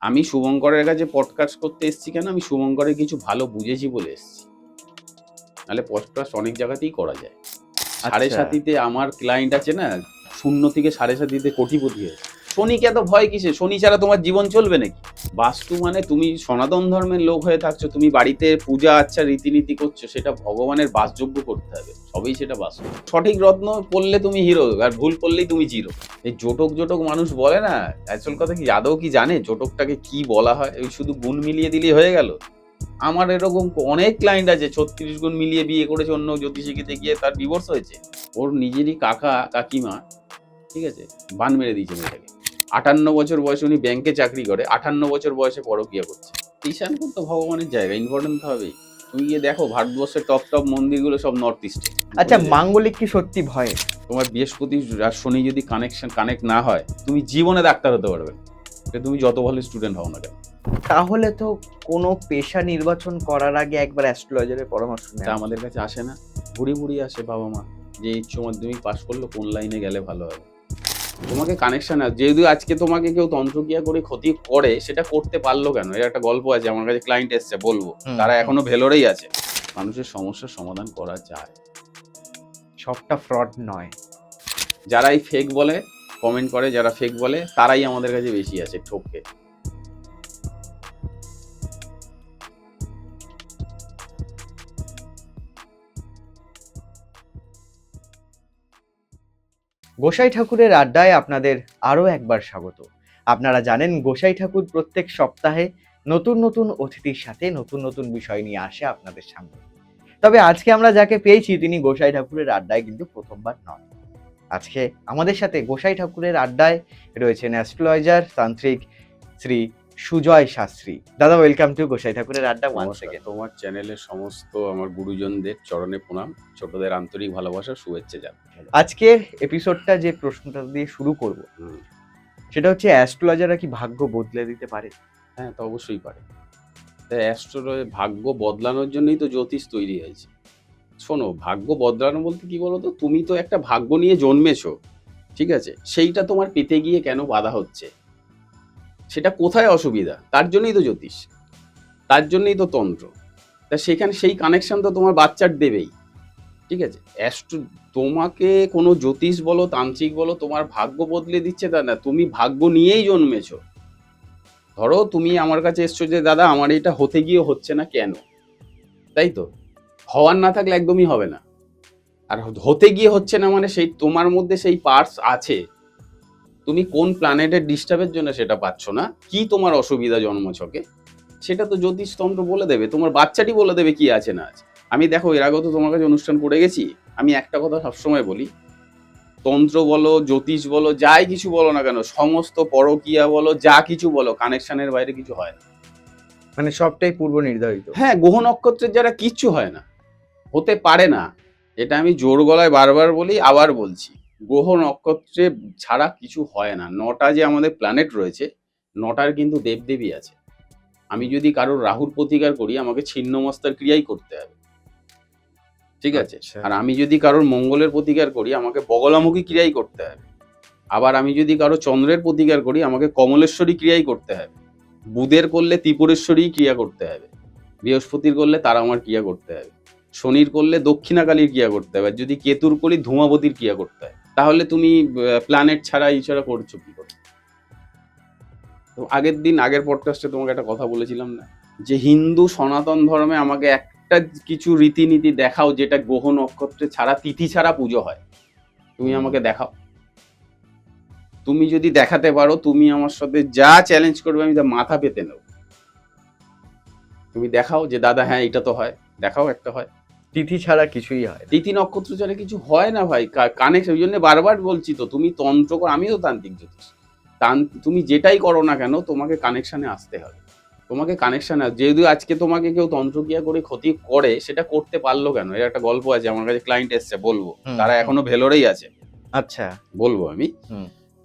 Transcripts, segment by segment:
আমি শুভঙ্করের কাছে পডকাস্ট করতে এসেছি কেন? আমি শুভঙ্করের কিছু ভালো বুঝেছি বলে এসেছি। নাহলে পডকাস্ট অনেক জায়গাতেই করা যায়। সাড়ে আচ্ছা। সাতিতে আমার ক্লায়েন্ট আছে না, 0 থেকে সাড়ে সাতিতে কোটিপতি হয়েছে। শনিকে এত ভয় কিসের? শনি ছাড়া তোমার জীবন চলবে নাকি? বাস্তু মানে তুমি সনাতন ধর্মের লোক হয়ে থাকছো, তুমি বাড়িতে পূজা আচ্ছা রীতিনীতি করছো, সেটা ভগবানের বাসযোগ্য করতে হবে, তবেই সেটা বাস্তু। সঠিক রত্ন পড়লে তুমি হিরো, আর ভুল পড়লেই তুমি জিরো। এই জোটক জোটক মানুষ বলে না, আসল কথা কি আদৌ কি জানে জোটকটাকে কি বলা হয়? ওই শুধু গুণ মিলিয়ে দিলেই হয়ে গেল? আমার এরকম অনেক ক্লায়েন্ট আছে 36 গুণ মিলিয়ে বিয়ে করেছে, অন্য জ্যোতিষীকে গিয়ে তার ডিভোর্স হয়েছে। ওর নিজেরই কাকা কাকিমা, ঠিক আছে, বান মেরে দিয়েছে মেয়েটাকে। 58 বছর বয়সে উনি ব্যাংকে চাকরি করে, 58 বছর বয়সে পরকীয়া করছে। ঈশানপুর তো ভগবানের জায়গা, ইম্পর্টেন্ট তো হবেই। তুমি গিয়ে দেখো ভারতবর্ষের টপ টপ মন্দিরগুলো সব নর্থ ইস্টে। আচ্ছা, মাঙ্গলিক কি সত্যি ভয়? তোমার বৃহস্পতি আর শনি যদি কানেক্ট না হয়, তুমি জীবনে ডাক্তার হতে পারবে না। তুমি যত ভালো স্টুডেন্ট হও না কেন। তাহলে তো কোনো পেশা নির্বাচন করার আগে একবার অ্যাস্ট্রোলজারের পরামর্শ তা নেওয়া। আমাদের কাছে আসে না? ঘুরি ঘুরি আসে বাবা মা, যে উচ্চ মাধ্যমিক পাশ করলো কোন লাইনে গেলে ভালো হবে। তোমাকে কানেকশন আছে, যেহেতু আজকে তোমাকে কেউ তন্ত্রক্রিয়া করে ক্ষতি করে, সেটা করতে পারলো কেন? এর একটা গল্প আছে, আমার কাছে ক্লায়েন্ট এসছে, বলবো। তারা এখনো ভেলোরেই আছে। মানুষের সমস্যার সমাধান করা যায়। সবটা ফ্রড নয়। যারা এই ফেক বলে, কমেন্ট করে যারা ফেক বলে, তারাই আমাদের কাছে বেশি আছে ঠককে। গোসাই ঠাকুরের আড্ডায় আপনাদের আরও একবার স্বাগত। আপনারা জানেন গোসাই ঠাকুর প্রত্যেক সপ্তাহে নতুন নতুন অতিথির সাথে নতুন নতুন বিষয় নিয়ে আসে আপনাদের সামনে। তবে আজকে আমরা যাকে পেয়েছি তিনি গোসাই ঠাকুরের আড্ডায় কিন্তু প্রথমবার নয়। আজকে আমাদের সাথে গোসাই ঠাকুরের আড্ডায় রয়েছেন অ্যাস্ট্রোলজার তান্ত্রিক শ্রী সুজয় শাস্ত্রী। দাদা, ওয়েলকাম টু গোসাই ঠাকুরের আড্ডা ওয়ান্স নমস্কার, সেকেন্ড। তোমার চ্যানেলের সমস্ত আমার গুরুজনদের চরণে প্রণাম, ছোটদের আন্তরিক ভালোবাসা, শুভেচ্ছা জানাই। আজকের এপিসোডটা যে প্রশ্নটা দিয়ে শুরু করব হুম। সেটা হচ্ছে, অ্যাস্ট্রোলজাররা কি ভাগ্য বদলে দিতে পারে? হ্যাঁ, তা অবশ্যই পারে। তাই ভাগ্য বদলানোর জন্যই তো জ্যোতিষ তৈরি হয়েছে। শোনো, ভাগ্য বদলানো বলতে কি বলতো, তুমি তো একটা ভাগ্য নিয়ে জন্মেছো, ঠিক আছে, সেইটা তোমার পেতে গিয়ে কেন বাধা হচ্ছে, সেটা কোথায় অসুবিধা, তার জন্যই তো জ্যোতিষ, তার জন্যই তো তন্ত্র। তা সেখানে সেই কানেকশন তো তোমার বাচ্চার দেবেই, ঠিক আছে। তোমাকে কোনো জ্যোতিষ বলো, তান্ত্রিক বলো, তোমার ভাগ্য বদলে দিচ্ছে তা না, তুমি ভাগ্য নিয়েই জন্মেছো। ধরো তুমি আমার কাছে এসছো যে দাদা আমার এটা হতে গিয়ে হচ্ছে না কেন, তাই তো? হওয়ার না থাকলে একদমই হবে না। আর হতে গিয়ে হচ্ছে না মানে সেই তোমার মধ্যে সেই পার্টস আছে। তুমি কোন প্ল্যানেটের ডিস্টার্বের জন্য সেটা পাচ্ছ না, কি তোমার অসুবিধা জন্মছকে, সেটা তো জ্যোতিষতন্ত্র বলে দেবে, তোমার বাচ্চাটি বলে দেবে কি আছে না আছে। আমি দেখো এর আগেও তো তোমার কাছে অনুষ্ঠান করে গেছি, আমি একটা কথা সবসময় বলি, তন্ত্র বলো, জ্যোতিষ বলো, যাই কিছু বলো না কেন, সমস্ত পরকীয়া বলো, যা কিছু বলো, কানেকশনের বাইরে কিছু হয় না। মানে সবটাই পূর্ব নির্ধারিত। হ্যাঁ, গ্রহ নক্ষত্রের যারা কিচ্ছু হয় না, হতে পারে না। এটা আমি জোর গলায় বারবার বলি, আবার বলছি, গ্রহ নক্ষত্রে ছাড়া কিছু হয় না। 9টা যে আমাদের প্ল্যানেট রয়েছে, 9টার কিন্তু দেবদেবী আছে। আমি যদি কারোর রাহুর প্রতিকার করি, আমাকে ছিন্নমস্তার ক্রিয়াই করতে হবে, ঠিক আছে। আচ্ছা। আর আমি যদি কারোর মঙ্গলের প্রতিকার করি, আমাকে বগলামুখী ক্রিয়াই করতে হবে। আবার আমি যদি কারো চন্দ্রের প্রতিকার করি, আমাকে কমলেশ্বরী ক্রিয়াই করতে হবে। বুধের করলে ত্রিপুরেশ্বরী ক্রিয়া করতে হবে। বৃহস্পতির করলে তারামার ক্রিয়া করতে হবে। শনির করলে দক্ষিণাকালীর ক্রিয়া করতে হবে। যদি কেতুর করি ধূমাবতীর ক্রিয়া করতে হয়। তাহলে তুমি প্ল্যানেট ছাড়া ইছাড়া করছো কি করে? তো আগের পডকাস্টে তোমাকে একটা কথা বলেছিলাম না, যে হিন্দু সনাতন ধর্মে আমাকে একটা কিছু রীতিনীতি দেখাও যেটা গ্রহ নক্ষত্রে ছাড়া, তিথি ছাড়া পুজো হয়। তুমি আমাকে দেখাও। তুমি যদি দেখাতে পারো, তুমি আমার সাথে যা চ্যালেঞ্জ করবে আমি তা মাথা পেতে নেব। তুমি দেখাও যে দাদা হ্যাঁ এটা তো হয়, দেখাও একটা হয়। তিথি ছাড়া কিছুই হয় না। তিথি নক্ষত্র ছাড়া কিছু হয় না ভাই। কানেকশন, ওই জন্য বারবার বলছি তো, তুমি তন্ত্র করো, আমিও তান্ত্রিক জ্যোতিষ। তুমি যেটাই করো না কেন, তোমাকে কানেকশনে আসতে হবে। তোমাকে কানেকশন, যেহেতু আজকে তোমাকে কেউ তন্ত্রক্রিয়া করে ক্ষতি করে, সেটা করতে পারলো কেন? এর একটা গল্প আছে, আমার কাছে ক্লায়েন্ট এসছে, বলবো। তারা এখনো ভেলোরেই আছে, আচ্ছা। বলবো আমি।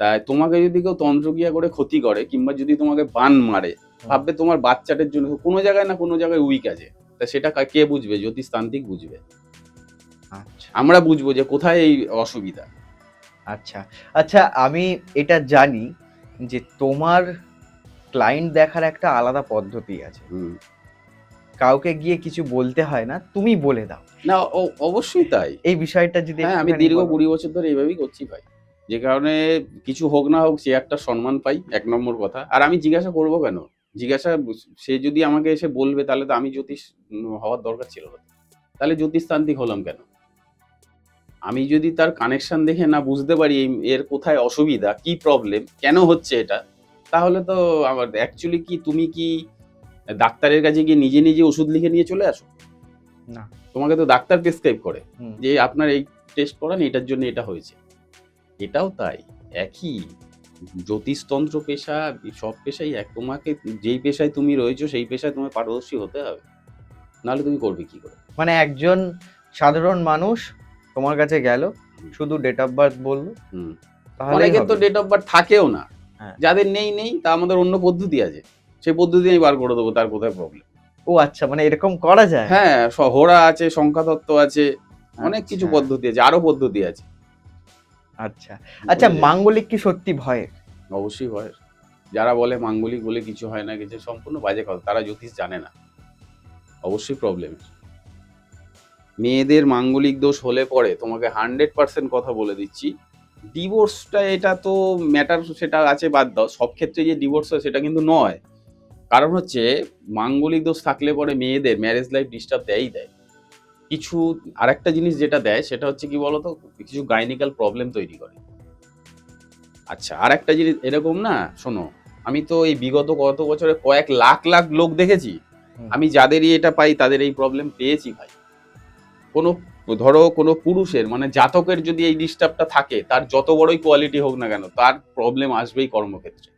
তাই তোমাকে যদি কেউ তন্ত্রক্রিয়া করে ক্ষতি করে, কিংবা যদি তোমাকে বান মারে, ভাববে তোমার বাচ্চাটার জন্য কোনো জায়গায় না কোনো জায়গায় উইক আছে। তা সেটা কে বুঝবে? জ্যোতিষতান্ত্রিক বুঝবে। আচ্ছা। আমরা বুঝবো যে কোথায় এই অসুবিধা। আচ্ছা। আচ্ছা, আমি এটা জানি যে তোমার ক্লায়েন্ট দেখার একটা আলাদা পদ্ধতি আছে। হুম। কাউকে গিয়ে কিছু বলতে হয় না, তুমি বলে দাও। না, অবশ্যই তাই। এই বিষয়টা যদি হ্যাঁ, আমি একটুখানি দীর্ঘ বলো। 20 বছর ধরে এভাবেই করছি ভাই। যে কারণে কিছু হোক না হোক চেয়ারটার সম্মান পাই ১ নম্বর কথা। আর আমি জিজ্ঞাসা করব কেন? জিজ্ঞাসা সে যদি আমাকে এসে বলবে তাহলে তো আমি জ্যোতিষ হওয়ার দরকার ছিল না। তাহলে জ্যোতিষতান্ত্রিক হলাম কেন? আমি যদি তার কানেকশন দেখে না বুঝতে পারি এর কোথায় অসুবিধা, কি প্রবলেম, কেন হচ্ছে এটা? তাহলে তো আমার অ্যাকচুয়ালি কি তুমি কি ডাক্তারের কাছে গিয়ে নিজে, নিজে ওষুধ লিখে নিয়ে চলে আসো? না। তোমাকে তো ডাক্তার প্রেসক্রাইব করে হুম। যে আপনার এই টেস্ট করান, এটার জন্য এটা হয়েছে। এটাও তাই। একই জ্যোতিষতন্ত্র পেশা, সব পেশাই এক। তোমাকে যেই পেশায় তুমি রয়েছো সেই পেশায় তোমায় পারদর্শী হতে হবে। নাহলে তুমি করবে কি করে? মানে একজন সাধারণ মানুষ তোমার কাছে গেল, শুধু ডেট অফ বার্থ বলল, হুম। তাহলেই অনেকের তো হবে? ডেট অফ বার্থ থাকেও না। হ্যাঁ। যাদের নেই, তা আমাদের অন্য পদ্ধতি আছে। সেই পদ্ধতি আমি বার করে দেবো তার কোথায় প্রবলেম। ও আচ্ছা, মানে এরকম করা যায়? হ্যাঁ, হোরা আছে, সংখ্যাতত্ত্ব আছে, অনেক কিছু আচ্ছা, পদ্ধতি আছে, আরো পদ্ধতি আছে। আচ্ছা। আচ্ছা, বুঝলে? মাঙ্গলিক কি সত্যি ভয়ের? অবশ্যই ভয়ের। যারা বলে মাঙ্গলিক বলে কিছু হয় না, কিছু সম্পূর্ণ বাজে কথা। তারা জ্যোতিষ জানে না। অবশ্যই প্রবলেম। মেয়েদের মাঙ্গলিক দোষ হলে পরে তোমাকে 100% কথা বলে দিচ্ছি, ডিভোর্সটা এটা তো ম্যাটার, সেটা আছে বাদ দাও। সব ক্ষেত্রে যে ডিভোর্স হয় সেটা কিন্তু নয়। কারণ হচ্ছে মাঙ্গলিক দোষ থাকলে পরে মেয়েদের ম্যারেজ লাইফ ডিস্টার্ব দেয়ই দেয়। কিছু আরেকটা জিনিস যেটা দেয় সেটা হচ্ছে কি বলতো? কিছু গাইনিক্যাল প্রবলেম তৈরি করে। আচ্ছা, আরেকটা জিনিস এরকম না, শোনো, আমি তো এই বিগত কত বছরে কয়েক লাখ, লাখ লোক দেখেছি। হুম। আমি যাদেরই এটা পাই তাদের এই প্রবলেম পেয়েছি ভাই। কোনো ধরো কোনো পুরুষের মানে জাতকের যদি এই ডিস্টার্বটা থাকে, তার যত বড়ই কোয়ালিটি হোক না কেন, তার প্রবলেম আসবেই কর্মক্ষেত্রে।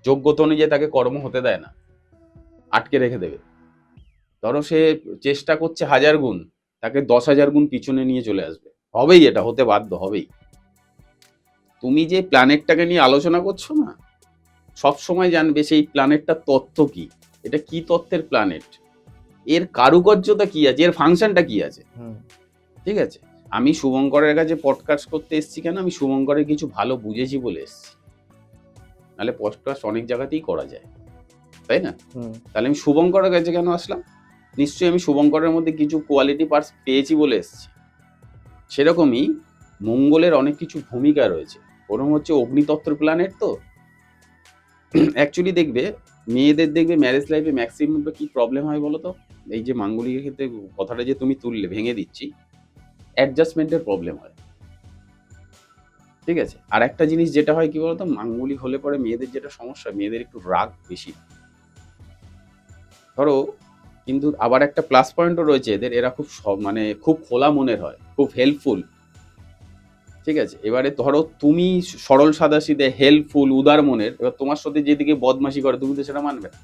যোগ্যতা অনুযায়ী তাকে কর্ম হতে দেয় না, আটকে রেখে দেবে। ধরো সে চেষ্টা করছে 1000 গুণ, তাকে 10,000 গুণ পিছনে নিয়ে চলে আসবে। হবেই, এটা হতে বাধ্য হবেই। তুমি যে প্ল্যানেটটাকে নিয়ে আলোচনা করছো না, সবসময় জানবে সেই প্ল্যানেটটার তত্ত্ব কি, এটা কি তত্ত্বের প্ল্যানেট, এর কারুকার্যতা কি আছে, এর ফাংশনটা কি আছে। হুম। ঠিক আছে? আমি শুভঙ্করের কাছে পডকাস্ট করতে এসেছি কেন? আমি শুভঙ্করের কিছু ভালো বুঝেছি বলে এসেছি। নাহলে পডকাস্ট অনেক জায়গাতেই করা যায়, তাই না? হুম। তাহলে আমি শুভঙ্করের কাছে কেন আসলাম? নিশ্চয়ই আমি শুভঙ্করের মধ্যে কিছু কোয়ালিটি পার্টস পেয়েছি বলে এসেছি। সেরকমই মঙ্গলের অনেক কিছু ভূমিকা রয়েছে। ওরকম হচ্ছে অগ্নিতত্ত্বের প্ল্যানেট তো। অ্যাকচুয়ালি দেখবে, মেয়েদের দেখবে ম্যারেজ লাইফে ম্যাক্সিমাম কি প্রবলেম হয় বলো তো? এই যে মাঙ্গলিকের ক্ষেত্রে কথাটা যে তুমি তুললে, ভেঙে দিচ্ছি, অ্যাডজাস্টমেন্টের প্রবলেম হয়। ঠিক আছে? আরেকটা জিনিস যেটা হয় কি বলতো? মাঙ্গলিক হলে পরে মেয়েদের যেটা সমস্যা, মেয়েদের একটু রাগ বেশি। ধরো, কিন্তু আবার একটা প্লাস পয়েন্টও রয়েছে এদের, এরা খুব মানে খুব খোলা মনের হয়, খুব হেল্পফুল। ঠিক আছে? এবারে ধরো তুমি সরল সাদাসিধে, হেল্পফুল, উদার মনের, এবার তোমার সাথে যেদিকে বদমাশি করে তুমি তো সেটা মানবে না।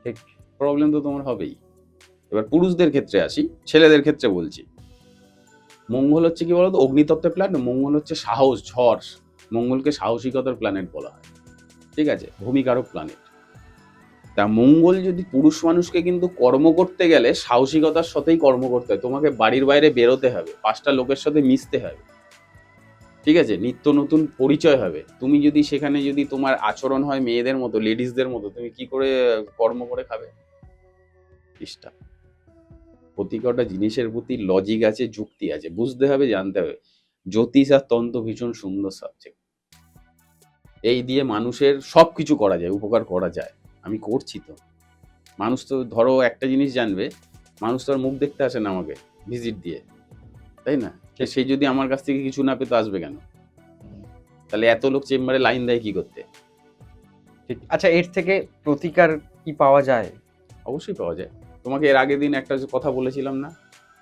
ঠিক। প্রবলেম তো তোমার হবেই। এবার পুরুষদের ক্ষেত্রে আসি, ছেলেদের ক্ষেত্রে বলছি। মঙ্গল হচ্ছে কি বলতো? অগ্নিতত্ত্বের প্ল্যানেট। মঙ্গল হচ্ছে সাহস, ঝড়। মঙ্গলকে সাহসিকতার প্ল্যানেট বলা হয়। ঠিক আছে? ভূমিকারক প্ল্যানেট। তা মঙ্গল যদি পুরুষ মানুষকে কিন্তু কর্ম করতে গেলে সাহসিকতার সাথেই কর্ম করতে হয়। তোমাকে বাড়ির বাইরে বেরোতে হবে, 5টা লোকের সাথে মিশতে হবে। ঠিক আছে? নিত্য নতুন পরিচয় হবে। তুমি যদি সেখানে যদি তোমার আচরণ হয় মেয়েদের মতো, লেডিসদের মতো, তুমি কি করে কর্ম করে খাবে? ডিস্টার্ব। প্রতিকটা জিনিসের প্রতি লজিক আছে, যুক্তি আছে। বুঝতে হবে, জানতে হবে। জ্যোতিষ আর তন্ত্র ভীষণ সুন্দর সাবজেক্ট। এই দিয়ে মানুষের সবকিছু করা যায়, উপকার করা যায়। আমি করছি তো। মানুষ তো ধরো একটা জিনিস জানবে, মানুষ তো আর মুখ দেখতে আসে না আমাকে ভিজিট দিয়ে, তাই না? সে যদি আমার কাছ থেকে কিছু না পেতো আসবে কেন? তাহলে এত লোক চেম্বারে লাইন দেয় কি করতে? ঠিক। আচ্ছা, এর থেকে প্রতিকার কি পাওয়া যায়? অবশ্যই পাওয়া যায়। তোমাকে এর আগের দিন একটা কথা বলেছিলাম না?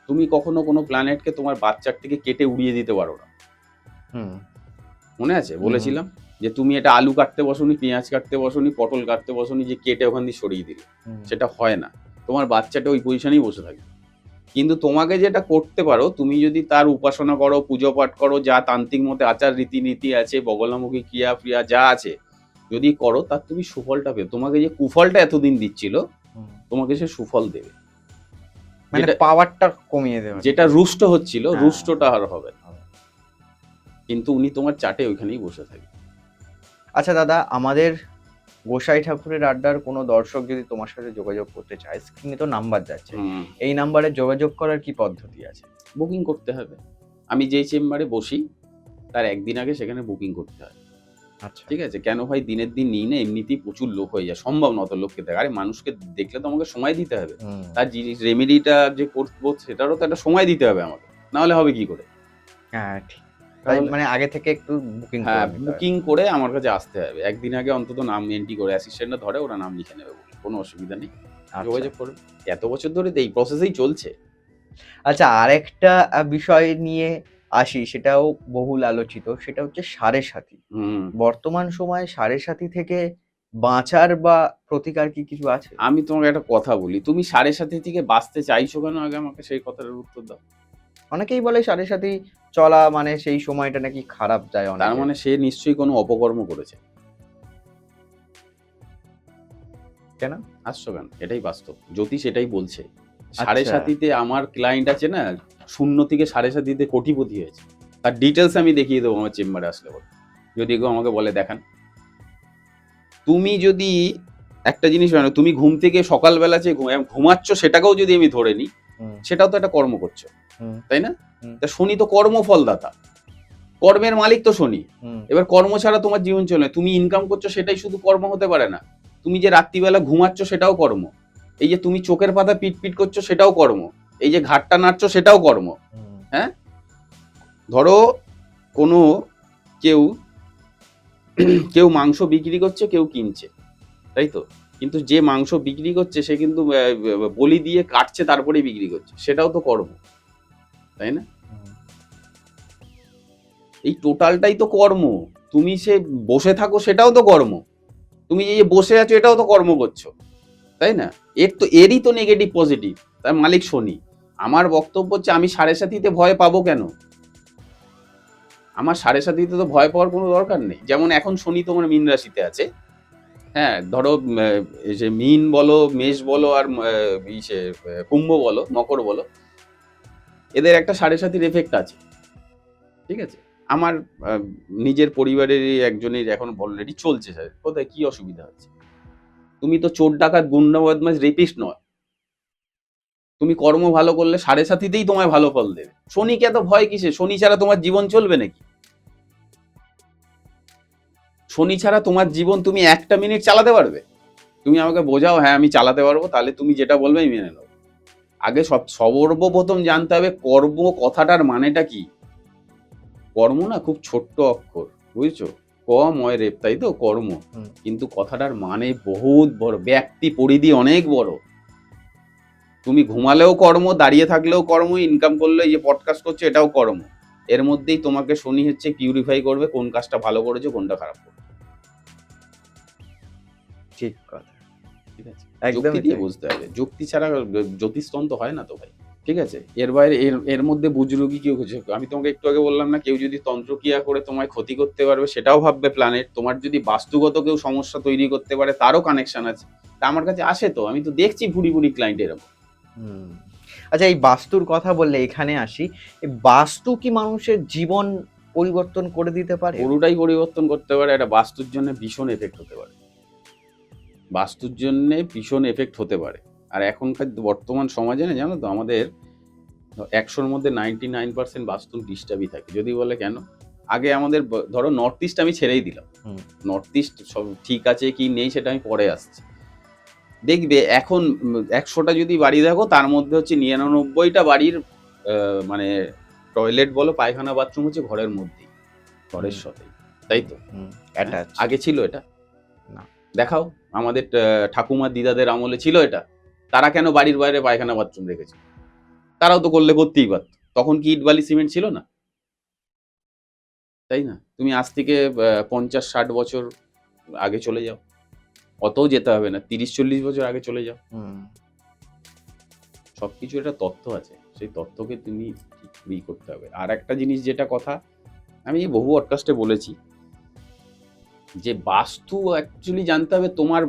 তুমি কখনো কোনো প্ল্যানেটকে তোমার বাচ্চার থেকে কেটে উড়িয়ে দিতে পারো না। হুম। মনে আছে? বলেছিলাম যে তুমি এটা আলু কাটতে বসোনি, পেঁয়াজ কাটতে বসোনি, পটল কাটতে বসোনি যে কেটে ওখান দিয়ে সরিয়ে দিলে। সেটা হয় না। তোমার বাচ্চাটা ওই পজিশনেই বসে থাকে। কিন্তু তোমাকে যেটা করতে পারো, তুমি যদি তার উপাসনা করো, পুজো পাঠ করো, যা তান্ত্রিক মতে আচার রীতিনীতি আছে, বগলামুখী ক্রিয়া যা আছে, যদি করো তার তুমি সুফলটা পেও। তোমাকে যে কুফলটা এতদিন দিচ্ছিল, তোমাকে সে সুফল দেবে। মানে পাওয়ারটা কমিয়ে দেবে। যেটা রুষ্ট হচ্ছিল, হ্যাঁ। রুষ্টটা আর হবে না। কিন্তু উনি তোমার চাটে ওইখানেই বসে থাকে। আচ্ছা দাদা, আমাদের গোসাই ঠাকুরের আড্ডার কোনো দর্শক যদি তোমার সাথে যোগাযোগ করতে চায়, স্ক্রিনে তো নাম্বার যাচ্ছে, এই নাম্বারে যোগাযোগ করার কি পদ্ধতি আছে? বুকিং করতে হবে। আমি যেই চেম্বারে বসি তার একদিন আগে সেখানে বুকিং করতে হয়। আচ্ছা, ঠিক আছে? কেন ভাই দিনের দিন নিই না, এমনিতেই প্রচুর লোক হয়ে যায়। সম্ভব না অত লোককে দেখা। আরে মানুষকে দেখলে তো আমাকে সময় দিতে হবে। তার রেমেডিটা যে করবো সেটারও তো একটা সময় দিতে হবে আমাকে। না হলে হবে কি করে? হ্যাঁ ঠিক। তাই তাহলে মানে আগে থেকে একটু বুকিং করে হ্যাঁ, নিতে হবে। বুকিং করে আমার কাছে আসতে হবে। একদিন আগে অন্তত নাম এন্ট্রি করে অ্যাসিস্ট্যান্টরা ধরে ওরা নাম লিখে নেবে বলে। কোনো অসুবিধা নেই। আচ্ছা। যোগাযোগ করবে। এত বছর ধরে তো এই প্রসেসেই চলছে। আচ্ছা, আরেকটা বিষয় নিয়ে আসি, সেটাও বহুল আলোচিত, সেটা হচ্ছে সাড়ে সাথী। হুম। বর্তমান সময়ে সাড়ে সাথী থেকে বাঁচার বা প্রতিকার কি কিছু আছে? আমি তোমাকে একটা কথা বলি। তুমি 7.5 থেকে বাঁচতে চাইছো কেন আগে আমাকে সেই কথাটার উত্তর দাও। অনেকেই বলে সাড়ে সাথী চলা মানে সেই সময়টা নাকি খারাপ যায় তার অনেকের। মানে সে নিশ্চয়ই কোনো অপকর্ম করেছে। কেন? হাসছো কেন? এটাই বাস্তব। জ্যোতিষ এটাই বলছে। আচ্ছা। 7.5 আমার ক্লায়েন্ট আছে না, 0 থেকে 7.5 কোটিপতি হয়েছে। তার ডিটেইলস আমি দেখিয়ে দেবো আমার চেম্বারে আসলে পরে। যদি কেউ আমাকে বলে দেখান। তুমি যদি একটা জিনিস জানো, তুমি ঘুম থেকে সকালবেলা যে ঘুমাচ্ছ সেটাকেও যদি আমি ধরে নিই, হুম, সেটাও তো একটা কর্ম করছো। হুম, তাই না? হুম, তা শনি তো কর্মফলদাতা। কর্মের মালিক তো শনি। হুম, এবার কর্ম ছাড়া তোমার জীবন চলে না। তুমি ইনকাম করছো সেটাই শুধু কর্ম হতে পারে না। তুমি যে রাত্রিবেলা ঘুমাচ্ছ সেটাও কর্ম। এই যে তুমি চোখের পাতা পিটপিট করছো সেটাও কর্ম। এই যে ঘাটটা নাড়ছো সেটাও কর্ম। হুম, হ্যাঁ? ধরো কোনো কেউ কেউ মাংস বিক্রি করছে, কেউ কিনছে। তাই তো? কিন্তু যে মাংস বিক্রি করছে সে কিন্তু বলি দিয়ে কাটছে তারপরেই বিক্রি করছে। সেটাও তো কর্ম। তাই না? হুম। এই টোটালটাই তো কর্ম। তুমি সে বসে থাকো সেটাও তো কর্ম। তুমি এই যে বসে আছো এটাও তো কর্ম করছো। তাই না? এরই তো নেগেটিভ পজিটিভ। তার মালিক শনি। আমার বক্তব্য হচ্ছে আমি 7.5 ভয় পাবো কেন? আমার 7.5 তো ভয় পাওয়ার কোনো দরকার নেই। যেমন এখন শনি তোমার মীন রাশিতে আছে। হ্যাঁ, ধরো এই যে মীন বলো, মেষ বলো আর কুম্ভ বলো, মকর বলো, এদের একটা 7.5 এফেক্ট আছে। ঠিক আছে? আমার আ নিজের পরিবারেরই একজনের এখন অলরেডি চলছে স্যার। কোথায় কি অসুবিধা হচ্ছে? তুমি তো চোর, ডাকাত, গুন্ডা, বদমাশ, রেপিস্ট নয়। তুমি কর্ম ভালো করলে 7.5 তোমায় ভালো ফল দেবে। শনিকে এত ভয় কিসের? শনি ছাড়া তোমার জীবন চলবে নাকি? শনি ছাড়া তোমার জীবন তুমি 1টা মিনিট চালাতে পারবে? তুমি আমাকে বোঝাও, হ্যাঁ আমি চালাতে পারবো, তাহলে তুমি যেটা বলবে আমি মেনে নেবো। আগে সর্বপ্রথম জানতে হবে কর্ম কথাটার মানেটা কি? কর্ম না খুব ছোট্ট অক্ষর, বুঝেছো? ক ময় রেপ, তাই তো কর্ম। হুম। কিন্তু কথাটার মানে বহুত বড়, ব্যাপ্তি পরিধি অনেক বড়। তুমি ঘুমালেও কর্ম, দাঁড়িয়ে থাকলেও কর্ম, ইনকাম করলে এই যে পডকাস্ট করছো এটাও কর্ম। এর মধ্যেই তোমাকে শনি হচ্ছে পিউরিফাই করবে কোন কাজটা ভালো করেছো, কোনটা খারাপ করেছো। ঠিক কথা। ঠিক আছে? যুক্তি একদমই দিয়ে তাই। বুঝতে হবে। যুক্তি ছাড়া জ্যোতিষতন্ত্র হয় না তো ভাই। ঠিক আছে? এর বাইরে এর মধ্যে বুজরুকি কেউ কিছু, আমি তোমাকে একটু আগে বললাম না, কেউ যদি তন্ত্রক্রিয়া করে তোমায় ক্ষতি করতে পারবে সেটাও ভাববে প্ল্যানেট। তোমার যদি বাস্তুগত কেউ সমস্যা তৈরি করতে পারে তারও কানেকশন আছে। তা আমার কাছে আসে তো, আমি তো দেখছি ভুরি, ভুরি ক্লায়েন্ট এরকম। হুম। আচ্ছা, এই বাস্তুর কথা বললে এখানে আসি। এই বাস্তু কি মানুষের জীবন পরিবর্তন করে দিতে পারে? পুরোটাই পরিবর্তন করতে পারে, একটা বাস্তুর জন্য ভীষণ এফেক্ট হতে পারে। বাস্তুর জন্যে ভীষণ এফেক্ট হতে পারে। আর এখনকার বর্তমান সমাজে না জানো তো আমাদের ১০০ র মধ্যে 99% বাস্তু ডিস্টার্বই থাকে। যদি বলে কেন? আগে আমাদের ধরো নর্থ ইস্ট আমি ছেড়েই দিলাম। হুম, নর্থ ইস্ট সব ঠিক আছে কি নেই সেটা আমি পরে আসছি। দেখবে এখন ১০০টা যদি বাড়ি দেখো তার মধ্যে হচ্ছে ৯৯টা বাড়ির আ মানে টয়লেট বলো, পায়খানা, বাথরুম হচ্ছে ঘরের মধ্যেই, ঘরের হুম, সাথেই। তাই তো? হুম, হ্যাঁ? অ্যাটাচড। আগে ছিল এটা? না। দেখাও। আমাদের ঠাকুমা, দিদাদের আমলে ছিল এটা? তারা কেন বাড়ির বাইরে পায়খানা, বাথরুম রেখেছিল? তারাও তো করলে করতেই পারত। তখন কি ইট, বালি, সিমেন্ট ছিল না? তাই না? তুমি আজ থেকে ৫০-৬০ বছর আগে চলে যাও। অতও যেতে হবে না। ৩০-৪০ বছর আগে চলে যাও। হুম, সবকিছুর একটা তথ্য আছে। সেই তথ্যকে তুমি ঠিক করতে হবে। আরেকটা জিনিস যেটা কথা, আমি বহু পডকাস্টে বলেছি যে বাস্তু অ্যাকচুয়ালি জানতে হবে তোমার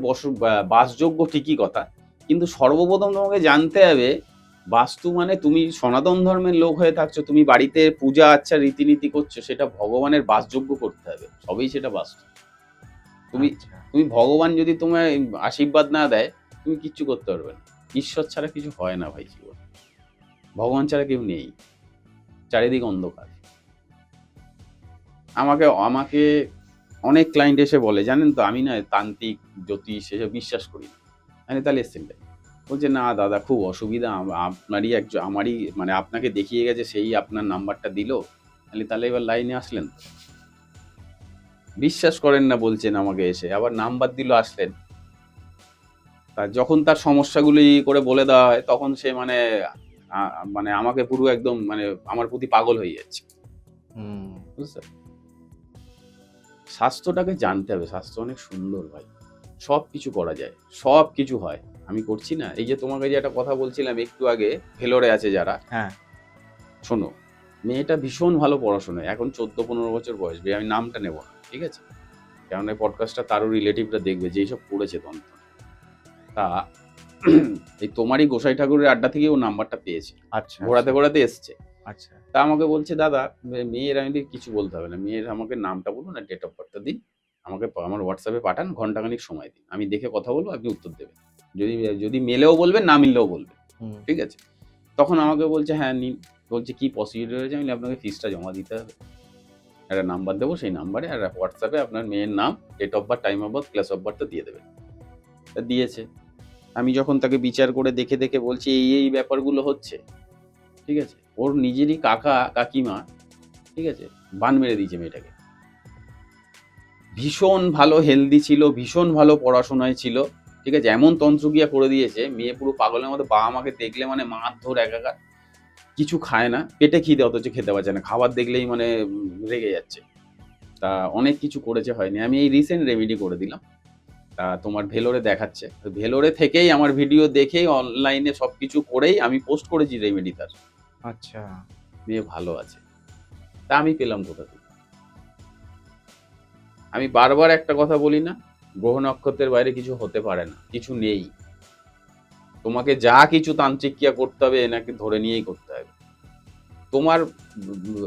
বাসযোগ্য ঠিকই কথা। কিন্তু সর্বপ্রথম তোমাকে জানতে হবে বাস্তু মানে তুমি সনাতন ধর্মের লোক হয়ে থাকছো, তুমি বাড়িতে পূজা আচ্চা রীতিনীতি করছো সেটা ভগবানের বাসযোগ্য করতে হবে। তবেই সেটা বাস্তু। তুমি আচ্ছা। তুমি ভগবান যদি তোমায় আশীর্বাদ না দেয়, তুমি কিচ্ছু করতে পারবে না। ঈশ্বর ছাড়া কিছু হয় না ভাই জীবনে। ভগবান ছাড়া কেউ নেই। চারিদিক অন্ধকার। আমাকে আমাকে অনেক ক্লায়েন্ট এসে বলে, জানেন তো আমি না তান্ত্রিক, জ্যোতিষ এসব বিশ্বাস করি না। আমি তাহলে এসছেন কেন? বলছে, "না দাদা খুব অসুবিধা। আপনারই আমারই মানে আপনাকে দেখিয়ে গেছে, সেই আপনার নাম্বারটা দিল।" আমি তাহলে এবার লাইনে আসলেন তো? বিশ্বাস করেন না বলছেন আমাকে এসে, আবার নাম্বার দিল আসলেন। তা যখন তার সমস্যাগুলো করে বলে দেওয়া হয়, তখন সে মানে আ মানে আমাকে পুরো একদম মানে আমার প্রতি পাগল হয়ে যাচ্ছে। হুম। বুঝছেন? স্বাস্থ্যটাকে জানতে হবে। স্বাস্থ্য অনেক সুন্দর ভাই। সবকিছু করা যায়। সবকিছু হয়। আমি করছি না? এই যে তোমাকে যে একটা কথা বলছিলাম একটু আগে, ভেলোরে আছে যারা, হ্যাঁ। শোনো, মেয়েটা ভীষণ ভালো পড়াশোনায়। এখন ১৪-১৫ বছর বয়স। আমি নামটা নেব না। ঠিক আছে? কেননা এই পডকাস্টটা তারও রিলেটিভরা দেখবে যে এইসব পড়েছে তন্ত্র। তা এই তোমারই গোসাই ঠাকুরের আড্ডা থেকেই ও নাম্বারটা পেয়েছে। আচ্ছা, ঘোরাতে, আচ্ছা, ঘোরাতে এসছে। আচ্ছা। তা আমাকে বলছে, "দাদা মেয়ের" আমি বলি, "কিছু বলতে হবে না। মেয়ের আমাকে নামটা বলুন আর ডেট অফ বার্থটা দিন। আমাকে আমার WhatsApp এ পাঠান। ঘন্টাখানেক সময় দিন। আমি দেখে কথা বলব, আপনি উত্তর দেবেন। যদি যদি মেলেও বলবেন, না মিললেও বলবেন।" হুম। ঠিক আছে? তখন আমাকে বলছে, "হ্যাঁ, নিন।" বলছে, "কি প্রসিডিউর রয়েছে?" আমি বলি, "আপনাকে ফিসটা জমা দিতে হবে। একটা নাম্বার দেবো, সেই নাম্বারে আর WhatsApp এ আপনার মেয়ের নাম, date of birth, time of birth, place of বার্থটা দিয়ে দেবেন।" তা দিয়েছে। আমি যখন তাকে বিচার করে দেখে, দেখে বলছি এই ব্যাপারগুলো হচ্ছে। ঠিক আছে? ওর নিজেরই কাকা, কাকিমা, ঠিক আছে? বান মেরে দিয়েছে মেয়েটাকে। ভীষণ ভালো হেলদি ছিল, ভীষণ ভালো পড়াশোনায় ছিল। ঠিক আছে? এমন তন্ত্রক্রিয়া করে দিয়েছে, মেয়ে পুরো পাগলের মতো বাবা-মাকে দেখলে মানে মারধর একাকার। কিছু খায় না, পেটে খিদে অথচ খেতে পারছে না। খাবার দেখলেই মানে রেগে যাচ্ছে। তা অনেক কিছু করেছে, হয়নি। আমি এই রিসেন্ট রেমেডি করে দিলাম। তা তোমার ভেলোরে দেখাচ্ছে। তো ভেলোরে থেকেই আমার ভিডিও দেখেই অনলাইনে সবকিছু করেই আমি পোস্ট করেছি রেমেডি তার। আচ্ছা। মেয়ে ভালো আছে। তা আমি পেলাম কোথা থেকে? আমি বারবার একটা কথা বলি না? গ্রহ নক্ষত্রের বাইরে কিছু হতে পারে না। কিছু নেই। তোমাকে যা কিছু তান্ত্রিক ক্রিয়া করতে হবে এনাকে ধরে নিয়েই করতে হবে। তোমার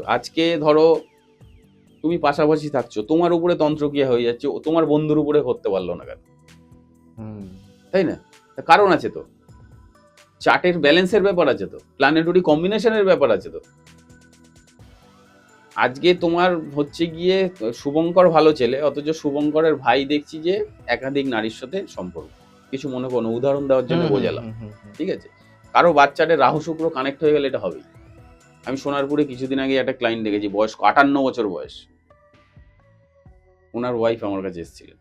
আজকে ধরো তুমি পাশাপাশি থাকছো। তোমার উপরে তন্ত্রক্রিয়া হয়ে যাচ্ছে। ও তোমার বন্ধুর উপরে করতে পারল না কেন? হুম। তাই না? কারণ আছে তো। চার্টের ব্যালেন্সের ব্যাপার আছে তো। প্ল্যানেটরি কম্বিনেশন এর ব্যাপার আছে তো। আজকে তোমার হচ্ছে গিয়ে শুভঙ্কর ভালো ছেলে, অথচ শুভঙ্করের ভাই দেখছি যে একাধিক নারীর সাথে সম্পর্ক। কিছু মনে করো না, উদাহরণ দেওয়ার জন্য হুম, হুম, বোঝালাম। হুম, হুম, হুম। ঠিক আছে? কারো বাচ্চাদের রাহু শুক্র কানেক্ট হয়ে গেলে এটা হবেই। আমি সোনারপুরে কিছুদিন আগে একটা ক্লায়েন্ট দেখেছি, বয়স ৫৮ বছর বয়স। উনার ওয়াইফ আমার কাছে এসেছিলেন।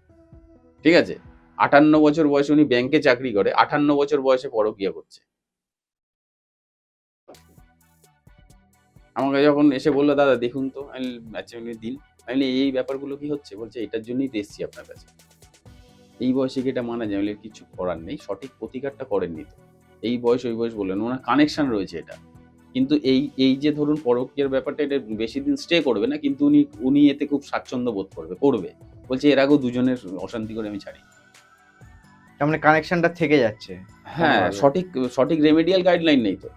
ঠিক আছে? ৫৮ বছর বয়সে উনি ব্যাংকে চাকরি করে, ৫৮ বছর বয়সে পরকীয়া করছে। আমাকে যখন এসে বলল, "দাদা দেখুন তো।" আমি আচ্ছা দিন। আমি বলি, "এই ব্যাপারগুলো কি হচ্ছে?" বলছে, "এটার জন্যই তো এসছি আপনার কাছে।" এই বয়সে কি এটা মানা যায়? আমি বলি, "কিছু করার নেই। সঠিক প্রতিকারটা করেননি তো। এই বয়স, ওই বয়স বললেন। উনার কানেকশন রয়েছে এটা। কিন্তু এই যে ধরুন পরকীয়ার ব্যাপারটা, এটা বেশিদিন স্টে করবে না। কিন্তু উনি এতে খুব স্বাচ্ছন্দ্য বোধ করবে। বলছে, "এর আগেও দুজনের অশান্তি করে আমি ছাড়ি।" তার মানে কানেকশনটা থেকে যাচ্ছে হ্যাঁ, কোনোভাবে। সঠিক রেমেডিয়াল গাইডলাইন নেই তো।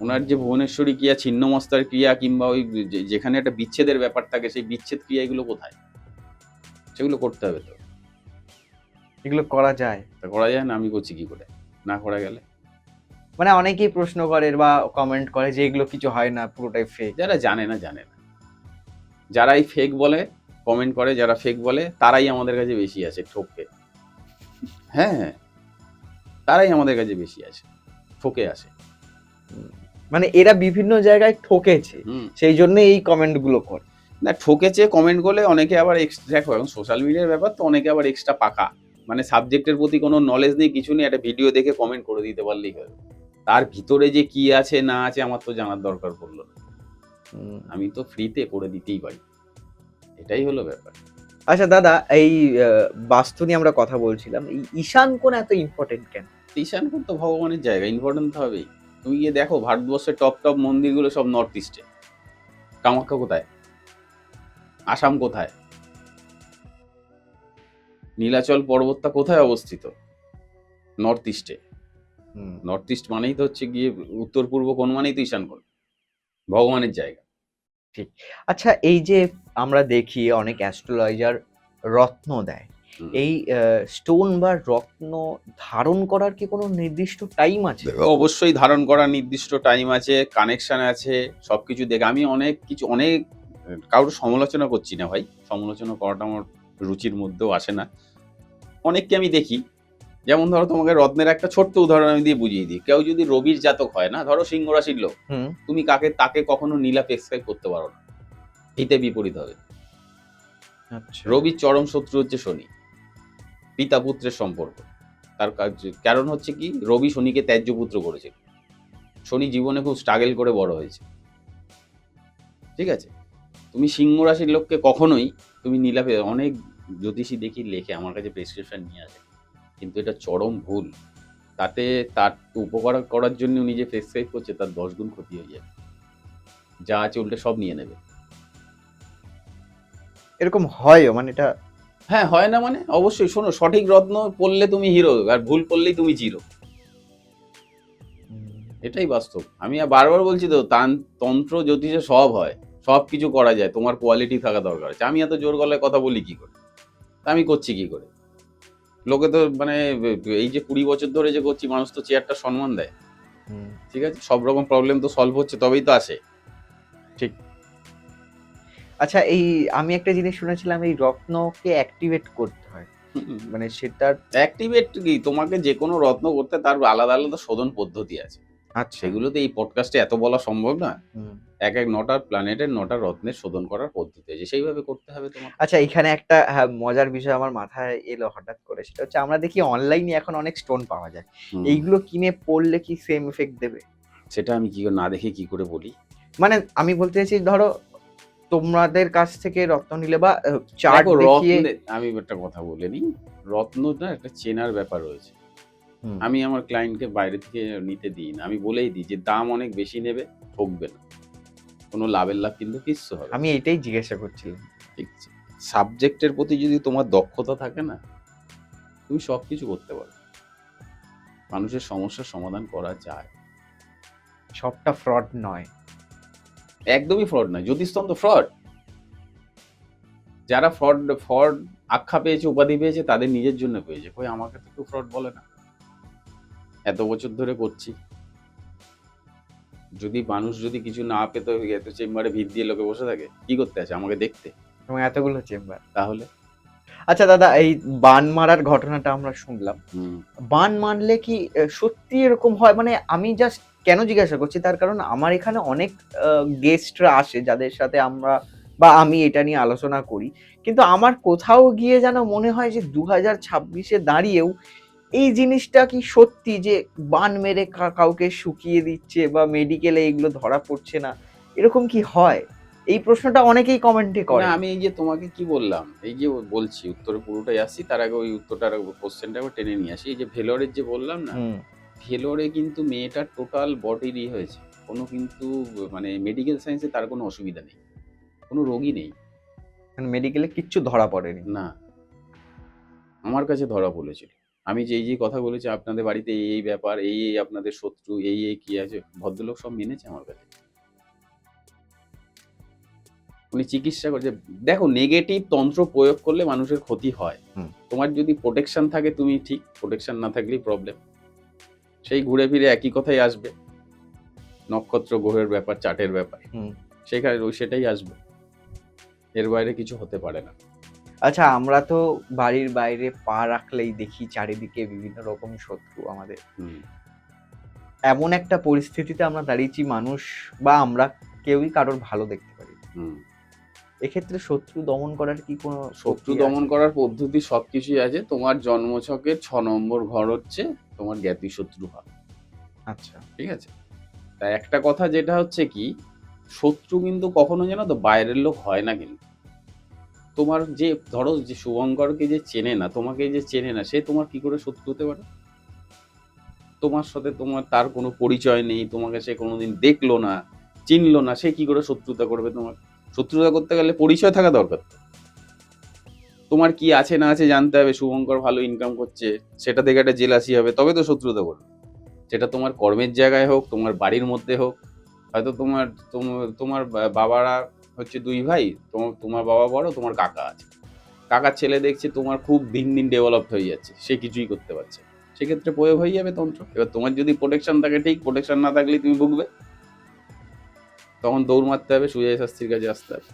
উনার যে হুম। ভুবনেশ্বরী ক্রিয়া, ছিন্নমস্তার ক্রিয়া কিংবা ওই যেখানে একটা বিচ্ছেদের ব্যাপার থাকে, সেই বিচ্ছেদ ক্রিয়া এগুলো কোথায়? সেগুলো করতে হবে তো। এগুলো করা যায়? তা করা যায় না, আমি করছি কি করে? না করা গেলে? মানে অনেকেই প্রশ্ন করে বা কমেন্ট করে যে এগুলো কিছু হয় না, পুরোটাই ফেক। যারা জানে না, জানে না। যারাই ফেক বলে, কমেন্ট করে যারা ফেক বলে, তারাই আমাদের কাছে বেশি আসে ঠকে। হ্যাঁ, হ্যাঁ, তারাই আমাদের কাছে বেশি আসে। ঠকে আসে। মানে এরা বিভিন্ন জায়গায় ঠকেছে। হুম। সেই জন্য এই কমেন্ট গুলো করে। না, ঠকেছে কমেন্ট করলে অনেকে আবার দেখো এখন সোশ্যাল মিডিয়ার ব্যাপার তো, অনেকে আবার এক্সট্রা পাকা। মানে সাবজেক্টের প্রতি কোনো নলেজ নেই, কিছু নেই, একটা ভিডিও দেখে কমেন্ট করে দিতে পারলেই হয়। তার ভিতরে যে কি আছে না আছে আমার তো জানার দরকার পড়ল না। হুম। আমি তো ফ্রিতে করে দিতেই পারি। এটাই হলো ব্যাপার। আচ্ছা দাদা, এই বাস্তু নিয়ে আমরা কথা বলছিলাম। এই ঈশান কোণ এত ইম্পোর্টেন্ট কেন? ঈশানপুর তো ভগবানের জায়গা, ইম্পর্টেন্ট তো হবেই। তুমি গিয়ে দেখো ভারতবর্ষের টপ মন্দিরগুলো সব নর্থ ইস্টে। কামাখ্যা কোথায়? আসাম কোথায়? নীলাচল পর্বতটা কোথায় অবস্থিত? নর্থ ইস্টে। হুম। নর্থ ইস্ট মানেই তো হচ্ছে গিয়ে উত্তর পূর্ব কোণ মানেই তো ঈশান কোণ। ভগবানের জায়গা। ঠিক। আচ্ছা এই যে আমরা দেখি অনেক অ্যাস্ট্রোলজার রত্ন দেয়, হুম। এই স্টোন বা রত্ন ধারণ করার কি কোনো নির্দিষ্ট টাইম আছে? অবশ্যই ধারণ করার নির্দিষ্ট টাইম আছে, কানেকশন আছে, সবকিছু দেখে আমি অনেক কারোর সমালোচনা করছি না ভাই। সমালোচনা করাটা আমার রুচির মধ্যেও আসে না। অনেককে আমি দেখি, যেমন ধরো তোমাকে রত্নের একটা ছোট্ট উদাহরণ আমি দিয়ে বুঝিয়ে দিই। কেউ যদি রবির জাতক হয় না, ধরো সিংহ রাশির লোক, হুম। তুমি তাকে কখনো নীলা প্রেসক্রাইব করতে পারো না। হিতে বিপরীত হবে। আচ্ছা। রবির চরম শত্রু হচ্ছে শনি। পিতা পুত্রের সম্পর্ক। তার কারণ হচ্ছে কি, রবি শনিকে ত্যায্য পুত্র করেছিল। শনি জীবনে খুব স্ট্রাগল করে বড় হয়েছে। ঠিক আছে? তুমি সিংহ রাশির লোককে কখনোই তুমি অনেক জ্যোতিষী দেখি লেখে আমার কাছে প্রেসক্রিপশন নিয়ে আসে। কিন্তু এটা চরম ভুল। তাতে তার উপকার করার জন্য উনি যে প্রেসক্রাইব করছে তার 10 গুণ ক্ষতি হয়ে যাবে। যা আছে উল্টে সব নিয়ে নেবে। এরকম হয়ও, মানে এটা হ্যাঁ, হয় না মানে? অবশ্যই শোনো, সঠিক রত্ন পড়লে তুমি হিরো আর ভুল পড়লেই তুমি জিরো। এটাই বাস্তব। আমি বারবার বলছি তো, তন্ত্র জ্যোতিষে সব হয়। সবকিছু করা যায়। তোমার কোয়ালিটি থাকা দরকার আছে। আমি এত জোর গলায় কথা বলি কি করে? তা আমি করছি কি করে? লোকে তো মানে এই যে 20 বছর ধরে যে করছি, মানুষ তো চেয়ারটা সম্মান দেয়। হুম, ঠিক আছে? সব রকম প্রবলেম তো সলভ হচ্ছে তবেই তো আসে। ঠিক। আচ্ছা, এই আমি একটা জিনিস শুনেছিলাম, এই রত্নকে অ্যাক্টিভেট করতে হয়। মানে সেটার অ্যাক্টিভেট কি, তোমাকে যেকোনো রত্ন করতে তার আলাদা, আলাদা শোধন পদ্ধতি আছে। আচ্ছা। সেগুলো তো এই পডকাস্টে এত বলা সম্ভব না। হুম। এক ৯টা প্ল্যানেটের ৯টা রত্নের শোধন করার পদ্ধতি আছে। সেইভাবে করতে হবে তোমাকে। আচ্ছা, এখানে একটা মজার বিষয় আমার মাথায় এলো হঠাৎ করে। সেটা হচ্ছে, আমরা দেখি অনলাইনে এখন অনেক স্টোন পাওয়া যায়। হুম। এইগুলো কিনে পড়লে কি সেম ইফেক্ট দেবে? সেটা আমি না দেখে কি করে বলি? মানে আমি বলতে চাইছি, ধরো তোমাদের কাছ থেকে রত্ন নিলে বা চার্ট দেখো, দেখিয়ে আমি একটা কথা বলে নিই। রত্নটা একটা চেনার ব্যাপার রয়েছে। হুম, আমি আমার ক্লায়েন্টকে বাইরে থেকে নিতে দিই না। আমি বলেই দিই যে দাম অনেক বেশি নেবে, ঠকবে না। কোনো লাভের লাভ কিন্তু কিচ্ছু হবে না। আমি এটাই জিজ্ঞাসা করছিলাম। ঠিক আছে? সাবজেক্টের প্রতি যদি তোমার দক্ষতা থাকে না, তুমি সবকিছু করতে পারো। মানুষের সমস্যার সমাধান করা যায়। সবটা ফ্রড নয়। একদমই ফ্রড নয়। জ্যোতিষতন্ত্র ফ্রড। যারা ফ্রড ফ্রড আখ্যা পেয়েছে, উপাধি পেয়েছে, তাদের নিজের জন্য পেয়েছে। কই আমাকে তো কেউ ফ্রড বলে না। এত বছর ধরে করছি। মানুষ যদি কিছু না পেত, এত চেম্বারে ভিড় দিয়ে লোকে বসে থাকে, কি করতে আসে? আমাকে দেখতে। এবং এতগুলো চেম্বার। তাহলে? আচ্ছা দাদা, এই বান মারার ঘটনাটা আমরা শুনলাম। হুম, বান মারলে কি সত্যি এরকম হয়? মানে আমি জাস্ট কেন জিজ্ঞাসা করছি, তার কারণ আমার এখানে অনেক গেস্টরা আসে যাদের সাথে আমি এটা নিয়ে আলোচনা করি। কিন্তু আমার কোথাও গিয়ে যেন মনে হয় যে ২০২৬ এ দাঁড়িয়েও এই জিনিসটা কি সত্যি যে বান মেরে কাউকে শুকিয়ে দিচ্ছে বা মেডিকেলে এগুলো ধরা পড়ছে না। এরকম কি হয়? এই প্রশ্নটা অনেকেই কমেন্টে না, করে। আমি এই যে তোমাকে কি বললাম, এই যে বলছি উত্তরে পুরোটাই আসছি, তার আগে ওই উত্তরটার কোশ্চেনটা একবার টেনে নিয়ে আসি। এই যে ভেলোরের যে বললাম না, হুম, ভেলোরে কিন্তু মেয়েটার টোটাল বডিরই হয়েছে। কোনো কিন্তু মানে মেডিকেল সায়েন্সে তার কোনো অসুবিধা নেই। কোনো রোগই নেই। মানে মেডিকেলে কিচ্ছু ধরা পড়েনি। না, আমার কাছে ধরা পড়েছিল। আমি যে কথা বলেছি, আপনাদের বাড়িতে এই ব্যাপার, এই আপনাদের শত্রু, এই কি আছে, ভদ্রলোক সব মেনেছে আমার কাছে। উনি চিকিৎসা করছে। দেখো, নেগেটিভ তন্ত্র প্রয়োগ করলে মানুষের ক্ষতি হয়। হুম। তোমার যদি প্রোটেকশন থাকে তুমি ঠিক, প্রোটেকশন না থাকলেই প্রবলেম। সেই ঘুরে ফিরে একই কথাই আসবে। নক্ষত্র গ্রহের ব্যাপার, চার্টের ব্যাপার। হুম। সেটাই আসবে। এর বাইরে কিছু হতে পারে না। আচ্ছা, আমরা তো বাড়ির বাইরে পা রাখলেই দেখি চারিদিকে বিভিন্ন রকম শত্রু আমাদের। হুম, এমন একটা পরিস্থিতিতে আমরা দাঁড়িয়েছি, মানুষ বা আমরা কেউই কারোর ভালো দেখতে পারি না। হুম। এক্ষেত্রে শত্রু দমন করার কি কোনো শত্রু প্রক্রিয়া দমন আছে? করার পদ্ধতি সবকিছুই আছে। তোমার জন্মছকের ৬ নম্বর ঘর হচ্ছে তোমার জ্ঞাতি শত্রু ঘর। আচ্ছা। ঠিক আছে? তা একটা কথা যেটা হচ্ছে কি, শত্রু কিন্তু কখনো জানো তো বাইরের লোক হয় না কিন্তু। তোমার যে ধরো যে শুভঙ্করকে যে চেনে না, তোমাকে যে চেনে না, সে তোমার কি করে শত্রু হতে পারে? তোমার সাথে তার কোনো পরিচয় নেই, তোমাকে সে কোনোদিন দেখলো না, চিনলো না, সে কি করে শত্রুতা করবে তোমার? শত্রুতা করতে গেলে পরিচয় থাকা দরকার তো। তোমার কি আছে না আছে জানতে হবে, শুভঙ্কর ভালো ইনকাম করছে, সেটা দেখে একটা জেলাসি হবে, তবে তো শত্রুতা করবে। সেটা তোমার কর্মের জায়গায় হোক, তোমার বাড়ির মধ্যে হোক। হয়তো তোমার বাবারা হচ্ছে ২ ভাই, তোমার বাবা বড়, তোমার কাকা আছে। কাকার ছেলে দেখছে তোমার খুব দিন দিন ডেভেলপড হয়ে যাচ্ছে, সে কিছুই করতে পারছে না। সেক্ষেত্রে প্রয়োগ হয়ে যাবে তন্ত্র। এবার তোমার যদি প্রোটেকশন থাকে ঠিক, প্রোটেকশন না থাকলে তুমি ভুগবে। তখন দৌড় মারতে হবে, সুজয় শাস্ত্রীর কাছে আসতে হবে।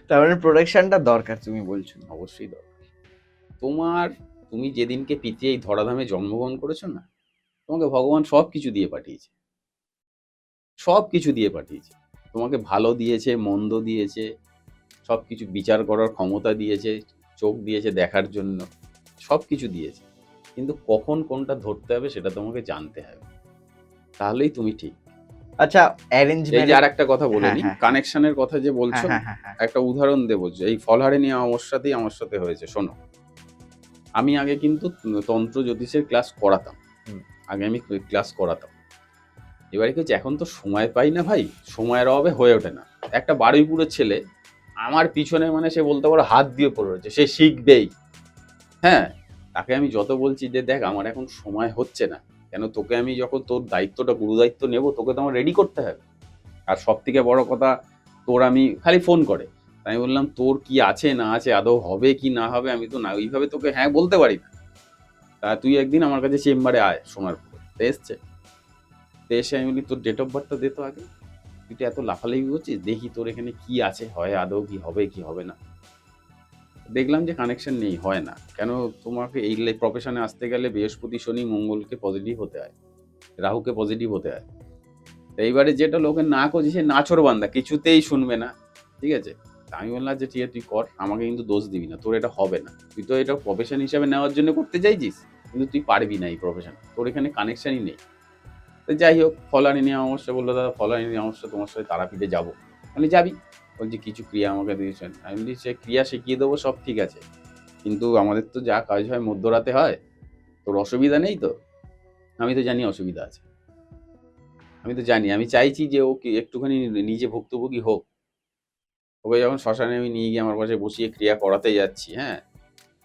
তার মানে প্রোটেকশনটা দরকার তুমি বলছো। অবশ্যই দরকার। তুমি যেদিনকে পৃথিবী এই ধরাধামে জন্মগ্রহণ করেছো না, তোমাকে ভগবান সব কিছু দিয়ে পাঠিয়েছে, সব কিছু দিয়ে পাঠিয়েছে। তোমাকে ভালো দিয়েছে, মন্দ দিয়েছে, সব কিছু বিচার করার ক্ষমতা দিয়েছে, চোখ দিয়েছে দেখার জন্য, সব কিছু দিয়েছে। কিন্তু কখন কোনটা ধরতে হবে সেটা তোমাকে জানতে হবে, তাহলেই তুমি ঠিক। আচ্ছা, অ্যারেঞ্জ এই যে ম্যারেজ। আর একটা কথা বলে হ্যাঁ, নি, হ্যাঁ, হ্যাঁ। কানেকশনের কথা যে বলছো, হ্যাঁ, হ্যাঁ, হ্যাঁ, হ্যাঁ। একটা উদাহরণ দেবো। যে এই ফলহারিণী অমাবস্যাতেই আমার সাথে হয়েছে। শোনো, আমি আগে কিন্তু তন্ত্র জ্যোতিষের ক্লাস করাতাম। আগে আমি ক্লাস করাতাম। এবারে কি হচ্ছে, এখন তো সময় পাই না ভাই, সময়ের অভাবে হয়ে ওঠে না। একটা বারুইপুরের ছেলে আমার পিছনে, মানে সে বলতে পারো হাত দিয়ে পড়ে রয়েছে, সে শিখবেই। হ্যাঁ, তাকে আমি যত বলছি যে দেখ আমার এখন সময় হচ্ছে না, কেন তোকে আমি যখন তোর দায়িত্বটা, গুরু দায়িত্ব নেবো, তোকে তো আমার রেডি করতে হবে। আর সব থেকে বড় কথা, তোর আমি খালি ফোন করে, আমি বললাম তোর কি আছে না আছে, আদৌ হবে কি না হবে, আমি তো না ওইভাবে তোকে হ্যাঁ বলতে পারি না। তা তুই একদিন আমার কাছে চেম্বারে আয় সোনারপুরে। তো এসছে, তো এসে আমি বলি তোর ডেট অফ বার্থটা দে তো আগে, তুই তো এত লাফালাফি করছিস, দেখি তোর এখানে কি আছে, হয় আদৌ কি হবে কি হবে না। দেখলাম যে কানেকশন নেই, হয় না। কেন, তোমাকে এই প্রফেশনে আসতে গেলে বৃহস্পতি শনি মঙ্গলকে পজিটিভ হতে হয়, রাহুকে পজিটিভ হতে হয়। তো এইবারে যেটা লোকে না করছে, সে নাচর বান্দা, কিছুতেই শুনবে না। ঠিক আছে, তা আমি বললাম যে ঠিক আছে তুই কর, আমাকে কিন্তু দোষ দিবি না, তোর এটা হবে না। তুই তো এটা প্রফেশন হিসাবে নেওয়ার জন্য করতে চাইছিস, কিন্তু তুই পারবি না এই প্রফেশন, তোর এখানে কানেকশনই নেই। তো যাই হোক, ফলারিনী অমাবস্যা বললো, দাদা ফলারিনী অমাবস্যা তোমার সাথে তারাপীঠে যাবো। আমি যাবি? বলছি কিছু ক্রিয়া আমাকে দিয়েছেন। আমি বলি সে ক্রিয়া শিখিয়ে দেবো, সব ঠিক আছে, কিন্তু আমাদের তো যা কাজ হয় মধ্যরাতে হয়, তোর অসুবিধা নেই তো? আমি তো জানি অসুবিধা আছে, আমি তো জানি, আমি চাইছি যে ও কি একটুখানি নিজে ভুক্তভোগী হোক। ওকে যখন শ্মশানে আমি নিয়ে গিয়ে আমার পাশে বসিয়ে ক্রিয়া করাতে যাচ্ছি, হ্যাঁ,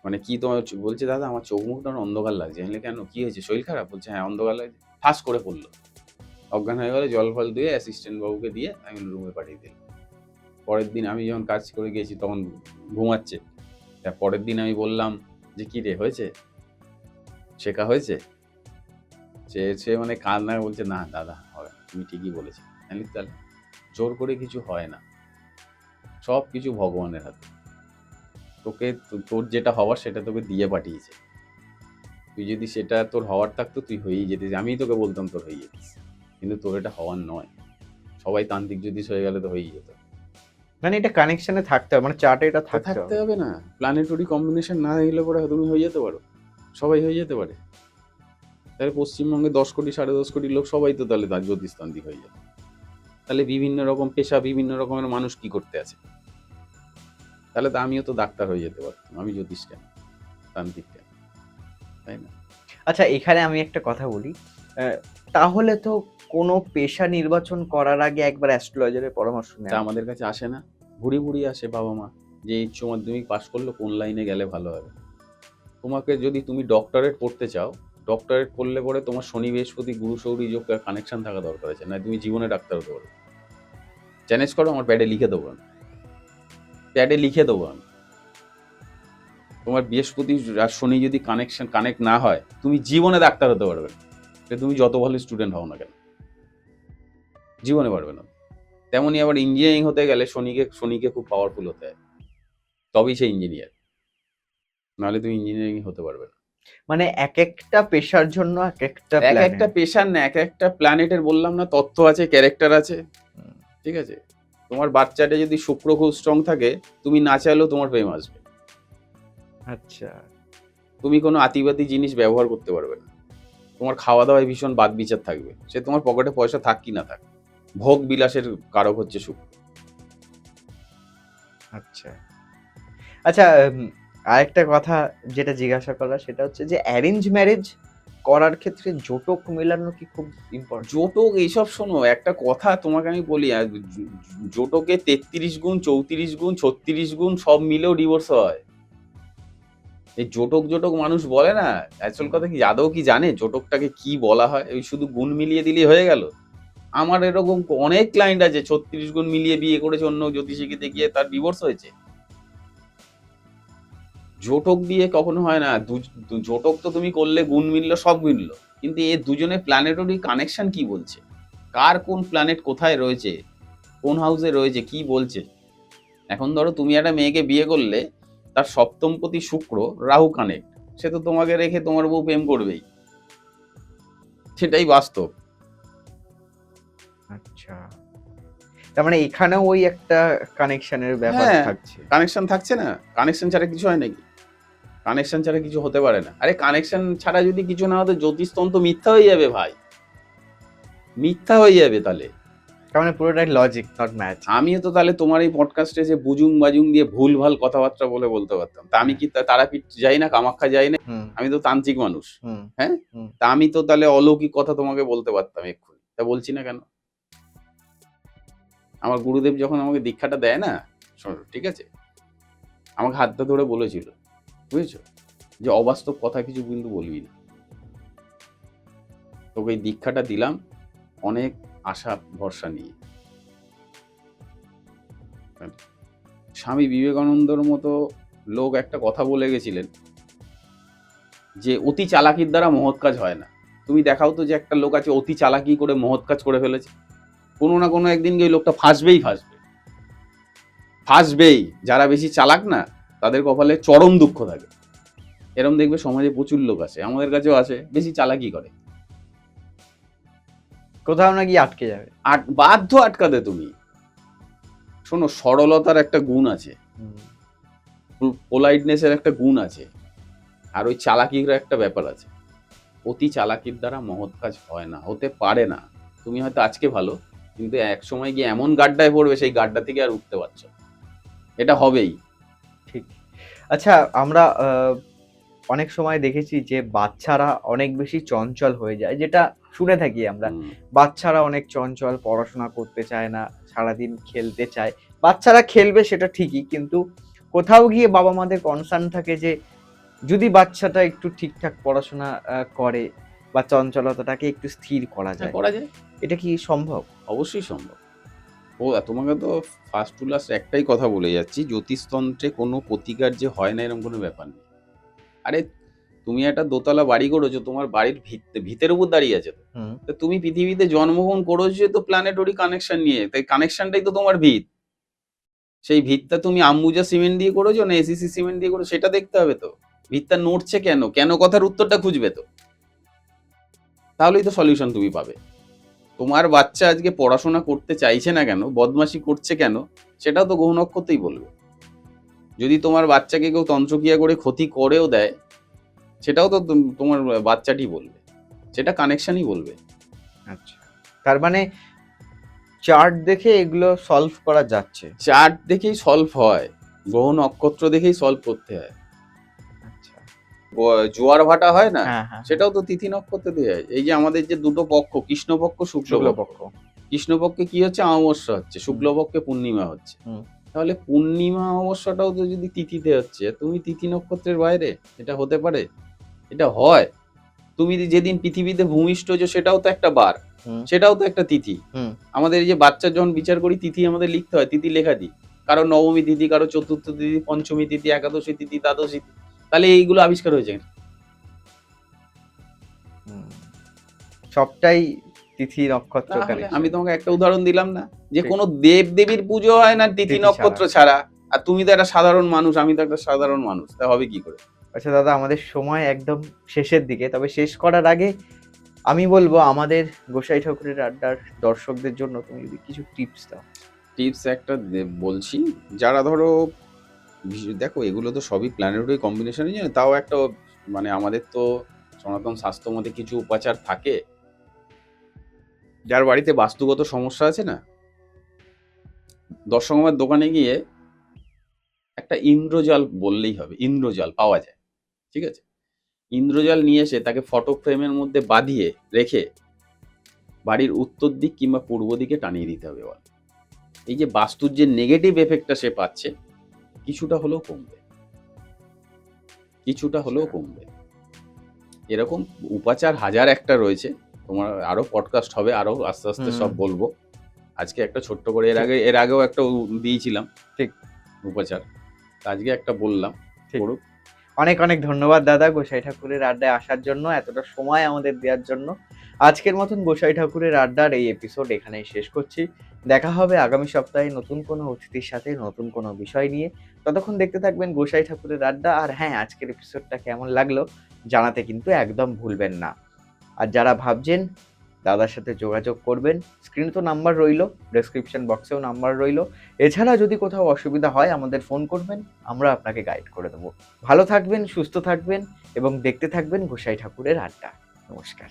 মানে কি তোমার বলছে দাদা আমার চোখ মুখটা অন্ধকার লাগছে। আমি বলি, কেন কি হয়েছে, শরীর খারাপ? বলছে হ্যাঁ অন্ধকার লাগছে। ঠাস করে পড়লো, অজ্ঞান হয়ে গেলো। জল ফল দিয়ে অ্যাসিস্ট্যান্ট বাবুকে দিয়ে আমি রুমে পাঠিয়ে দিলাম। পরের দিন আমি যখন কাজ করে গেছি তখন ঘুমাচ্ছে। তা পরের দিন আমি বললাম যে কি রে হয়েছে, শেখা হয়েছে? সে মানে কান্না, বলছে না দাদা হবে না, তুমি ঠিকই বলেছো। আমি বলি, তাহলে জোর করে কিছু হয় না, সব কিছু ভগবানের হাতে। তোকে তোর যেটা হওয়ার সেটা তোকে দিয়ে পাঠিয়েছে, তুই যদি সেটা তোর হওয়ার থাকতো তুই হয়েই যেতিস, আমিই তোকে বলতাম তোর হয়ে যেতিস, কিন্তু তোর এটা হওয়ার নয়। সবাই তান্ত্রিক জ্যোতিষ হয়ে গেলে তো হয়েই যেত। মানে এটা কানেকশনে থাকতে হবে, মানে চার্টে এটা তো থাকতে থাকতে হবে। হবে না, প্ল্যানেটরি কম্বিনেশন না হলে পরে তুমি হয়ে যেতে পারো, সবাই হয়ে যেতে পারে। তাহলে পশ্চিমবঙ্গে 10 কোটি 10.5 কোটি লোক সবাই তো তাহলে তার জ্যোতিষতান্ত্রিক হয়ে যাবে। তাহলে বিভিন্ন রকম পেশা, বিভিন্ন রকমের মানুষ কি করতে আছে? তাহলে তো আমিও তো ডাক্তার হয়ে যেতে পারতাম, আমি জ্যোতিষ কেন, তান্ত্রিক কেন, তাই না? আচ্ছা, এখানে আমি একটা কথা বলি। তাহলে তো কোনো পেশা নির্বাচন করার আগে একবার অ্যাস্ট্রোলজারের পরামর্শ তা নেওয়া। আমাদের কাছে আসে না, ভুড়ি ভুড়ি আসে বাবা মা, যে উচ্চ মাধ্যমিক পাশ করলো কোন লাইনে গেলে ভালো হবে। তোমাকে যদি তুমি ডক্টরেট পড়তে চাও, ডক্টরেট করলে পরে তোমার শনি বৃহস্পতি গুরু সৌরী যোগ কানেকশন থাকা দরকার আছে, না তুমি জীবনে ডাক্তার হতে পারো। চ্যালেঞ্জ করো, আমার প্যাডে লিখে দেবো আমি, প্যাডে লিখে দেবো আমি। তোমার বৃহস্পতি আর শনি যদি কানেক্ট না হয়, তুমি জীবনে ডাক্তার হতে পারবে না, সে তুমি যত ভালো স্টুডেন্ট হও না কেন, জীবনে পারবে না। তেমনই আবার ইঞ্জিনিয়ারিং হতে গেলে শনিকে খুব পাওয়ারফুল হতে হয়, তবেই সে ইঞ্জিনিয়ার, নাহলে তুমি ইঞ্জিনিয়ারিং হতে পারবে না। মানে এক একটা পেশার জন্য এক একটা এক একটা পেশার না, এক একটা প্ল্যানেটের বললাম না, তত্ত্ব আছে, ক্যারেক্টার আছে। ঠিক আছে, তোমার বাচ্চাটা যদি শুক্র খুব স্ট্রং থাকে, তুমি না চাইলেও তোমার প্রেম আসবে। আচ্ছা, তুমি কোনো আতিবাতি জিনিস ব্যবহার করতে পারবে না, তোমার খাওয়া দাওয়ায় ভীষণ বাদ বিচার থাকবে, সে তোমার পকেটে পয়সা থাক কি না থাক, ভোগ বিলাসের কারক হচ্ছে শুক্র। আচ্ছা। আচ্ছা, আরেকটা কথা যেটা জিজ্ঞাসা করা সেটা হচ্ছে যে অ্যারেঞ্জ ম্যারেজ করার ক্ষেত্রে জটক মেলানো কি খুব ইম্পর্টেন্ট? জটক এইসব শোনো, একটা কথা তোমাকে আমি বলি, জটকে 33 গুণ 34 গুণ 36 গুণ সব মিলেও ডিভোর্স হয়। এই জটক মানুষ বলে না, আসল কথা কি আদৌ কি জানে জটকটাকে কি বলা হয়? ওই শুধু গুণ মিলিয়ে দিলেই হয়ে গেল? আমার এরকম অনেক ক্লায়েন্ট আছে 36 গুণ মিলিয়ে বিয়ে করেছে অন্য জ্যোতিষীকে দেখিয়ে তার ডিভোর্স হয়েছে। জোটক দিয়ে কখনো হয় না। জোটক তো তুমি করলে গুণ মিললো, সব মিললো, কিন্তু এ দুজনের প্ল্যানেটরি কানেকশন কি বলছে, কার কোন প্ল্যানেট কোথায় রয়েছে, কোন হাউসে রয়েছে, কি বলছে। এখন ধরো তুমি একটা মেয়েকে বিয়ে করলে, তার সপ্তমপতি শুক্র রাহু কানেক্ট, সে তো তোমাকে রেখে তোমার বউ প্রেম করবেই, সেটাই বাস্তব। আচ্ছা, তার মানে এখানেও ওই একটা কানেকশনের ব্যাপার হ্যাঁ, থাকছে। কানেকশন থাকছে না, কানেকশন ছাড়া কিছু হয় নাকি? কানেকশন ছাড়া কিছু হতে পারে না। আরে কানেকশন ছাড়া যদি কিছু না হতো, জ্যোতিষতন্ত্র মিথ্যা হয়ে যাবে ভাই, মিথ্যা হয়ে যাবে তাহলে। তার মানে পুরোটাই লজিক, নট ম্যাথ। আমিও তো তাহলে তোমার এই পডকাস্টে যে বুজুং বাজুং দিয়ে ভুলভাল কথাবার্তা বলতে পারতাম। তা আমি কি তারাপীঠ যাই না, কামাখ্যা যাই না? হুম আমি তো তান্ত্রিক মানুষ। হুম হ্যাঁ, হুম। তা আমি তো তাহলে অলৌকিক কথা তোমাকে বলতে পারতাম এক্ষুনি, তা বলছি না কেন? আমার গুরুদেব যখন আমাকে দীক্ষাটা দেয় না, শোনো ঠিক আছে, আমাকে হাতটা ধরে বলেছিল, বুঝেছো, যে অবাস্তব কথা কিছু কিন্তু বলবি না। তোকে এই দীক্ষাটা দিলাম অনেক আশা ভরসা নিয়ে। স্বামী বিবেকানন্দর মতো লোক একটা কথা বলে গেছিলেন যে অতি চালাকির দ্বারা মহৎ কাজ হয় না। তুমি দেখাও তো যে একটা লোক আছে অতি চালাকি করে মহৎ কাজ করে ফেলেছে, কোনো না কোনো একদিন গিয়ে লোকটা ফাঁসবেই ফাঁসবে, ফাঁসবেই। যারা বেশি চালাক না, তাদের কপালে চরম দুঃখ থাকে। এরম দেখবে সমাজে প্রচুর লোক আছে, আমাদের কাছেও আছে, বেশি চালাকি করে, কোথাও না গিয়ে আটকে যাবে। বাধ্য আটকাতে তুমি। শোনো, সরলতার একটা গুণ আছে, পোলাইটনেসের একটা গুণ আছে, আর ওই চালাকির একটা ব্যাপার আছে। অতি চালাকির দ্বারা মহৎ কাজ হয় না, হতে পারে না। তুমি হয়তো আজকে ভালো, কিন্তু এক সময় গিয়ে এমন গাড্ডায় পড়বে, সেই গাড্ডা থেকে আর উঠতে পারছো না। এটা হবেই। ঠিক। আচ্ছা, আমরা অনেক সময় দেখেছি যে বাচ্চারা অনেক বেশি চঞ্চল হয়ে যায়, যেটা শুনে থাকি আমরা। বাচ্চারা অনেক চঞ্চল, পড়াশোনা করতে চায় না, সারাদিন খেলতে চায়। বাচ্চারা খেলবে সেটা ঠিকই, কিন্তু কোথাও গিয়ে বাবা মাদের কনসার্ন থাকে যে যদি বাচ্চাটা একটু ঠিকঠাক পড়াশোনা করে বা চঞ্চলতাটাকে একটু স্থির করা যায়, করা যায়, এটা কি সম্ভব? অবশ্যই সম্ভব। ও তোমাকে তো ফার্স্ট টু লাস্ট একটাই কথা বলে যাচ্ছি, জ্যোতিষতন্ত্রে কোনো প্রতিকার যে হয় না এরকম কোনো ব্যাপার নেই। আরে তুমি একটা দোতলা বাড়ি করেছো, তোমার বাড়ির ভিতের উপর দাঁড়িয়ে আছে তো। তো তুমি পৃথিবীতে জন্মগ্রহণ করেছো তো প্ল্যানেটরি কানেকশন নিয়ে, তাই কানেকশনটাই তো তোমার ভিত। সেই ভিতটা তুমি আম্বুজা সিমেন্ট দিয়ে করেছো না এসিসি সিমেন্ট দিয়ে করেছো, সেটা দেখতে হবে তো। ভিতটা নড়ছে কেন, কেন কথার উত্তরটা খুঁজবে তো, তাহলেই তো সলিউশন তুমি পাবে। তোমার বাচ্চা আজকে পড়াশোনা করতে চাইছে না কেন, বদমাশি করছে কেন, সেটাও তো গ্রহ নক্ষত্রই বলবে। যদি তোমার বাচ্চাকে কেউ তন্ত্রক্রিয়া করে ক্ষতি করেও দেয়, সেটাও তো তোমার বাচ্চাটি বলবে, সেটা কানেকশনই বলবে। আচ্ছা, তার মানে চার্ট দেখে এগুলো সলভ করা যাচ্ছে। চার্ট দেখেই সলভ হয়, গ্রহ নক্ষত্র দেখেই সলভ করতে হয়। আচ্ছা, জোয়ার ভাটা হয় না, হ্যাঁ হ্যাঁ, সেটাও তো তিথি নক্ষত্র দিয়ে হয়। এই যে আমাদের যে দুটো পক্ষ, কৃষ্ণপক্ষ শুক্লপক্ষ, শুক্লপক্ষ। কৃষ্ণপক্ষে কি হচ্ছে, অমাবস্যা হচ্ছে, শুক্লপক্ষে পূর্ণিমা হচ্ছে। তাহলে পূর্ণিমা অমাবস্যাটাও তো যদি তিথিতে হচ্ছে, তুমি তিথি নক্ষত্রের বাইরে? এটা হতে পারে? এটা হয়। তুমি যেদিন পৃথিবীতে ভূমিষ্ঠ হয়েছো, সেটাও তো একটা বার, সেটাও তো একটা তিথি। আমাদের এই যে বাচ্চার যখন বিচার করি, তিথি আমাদের লিখতে হয়, তিথি লেখা দিই। কারো নবমী তিথি, কারো চতুর্থ তিথি, পঞ্চমী তিথি, একাদশী তিথি, দ্বাদশী তিথি। তাহলে এইগুলো আবিষ্কার হয়েছে কেন? সবটাই তিথি নক্ষত্র তাহলে কানেকশন। আমি তোমাকে একটা উদাহরণ দিলাম না, যে ঠিক। কোনো দেব দেবীর পুজো হয় না তিথি তিথি নক্ষত্র ছাড়া। আর তুমি তো একটা সাধারণ মানুষ, আমি তো একটা সাধারণ মানুষ, তা হবে কি করে? আচ্ছা দাদা, আমাদের সময় একদম শেষের দিকে, তবে শেষ করার আগে আমি বলবো আমাদের গোসাই ঠাকুরের আড্ডার দর্শকদের জন্য তুমি যদি কিছু টিপস দাও। টিপস একটা বলছি, যারা ধরো দেখো এগুলো তো সবই প্ল্যানেটরি কম্বিনেশনের জন্য, তাও একটা মানে আমাদের তো সনাতন স্বাস্থ্য মতে কিছু উপাচার থাকে। যার বাড়িতে বাস্তুগত সমস্যা আছে না, দর্শকমার দোকানে গিয়ে একটা ইন্দ্রজাল বললেই হবে, ইন্দ্রজাল পাওয়া যায়, ঠিক আছে? ইন্দ্রজাল নিয়ে এসে তাকে ফটো ফ্রেমের মধ্যে বাঁধিয়ে রেখে বাড়ির উত্তর দিক কিংবা পূর্ব দিকে টানিয়ে দিতে হবে। বল, এই যে বাস্তুর যে নেগেটিভ এফেক্টটা সে পাচ্ছে, কিছুটা হলেও কমবে, কিছুটা হলেও কমবে। এরকম উপাচার হাজার একটা রয়েছে, তোমার আরো পডকাস্ট হবে, আরো আস্তে আস্তে হুম। সব বলবো। আজকে একটা ছোট্ট করে ঠিক। এর আগেও একটা দিয়েছিলাম ঠিক। উপাচার, তা আজকে একটা বললাম। ঠিক। করুক। অনেক অনেক ধন্যবাদ দাদা গোসাই ঠাকুরের আড্ডায় আসার জন্য, এতটা সময় আমাদের দেওয়ার জন্য। আজকের মতন গোসাই ঠাকুরের আড্ডার এই এপিসোড এখানেই শেষ করছি। দেখা হবে আগামী সপ্তাহে নতুন কোনো অতিথির সাথে, নতুন কোনো বিষয় নিয়ে। ততক্ষণ দেখতে থাকবেন গোসাই ঠাকুরের আড্ডা। আর হ্যাঁ, আজকের এপিসোডটা কেমন লাগলো জানাতে কিন্তু একদম ভুলবেন না। আর যারা ভাবছেন দাদার সাথে যোগাযোগ করবেন, স্ক্রিনে তো নাম্বার রইলো, ডেসক্রিপশন বক্সেও নাম্বার রইলো। এছাড়া যদি কোথাও অসুবিধা হয় আমাদের ফোন করবেন, আমরা আপনাকে গাইড করে দেবো। ভালো থাকবেন, সুস্থ থাকবেন এবং দেখতে থাকবেন গোসাই ঠাকুরের আড্ডা। নমস্কার।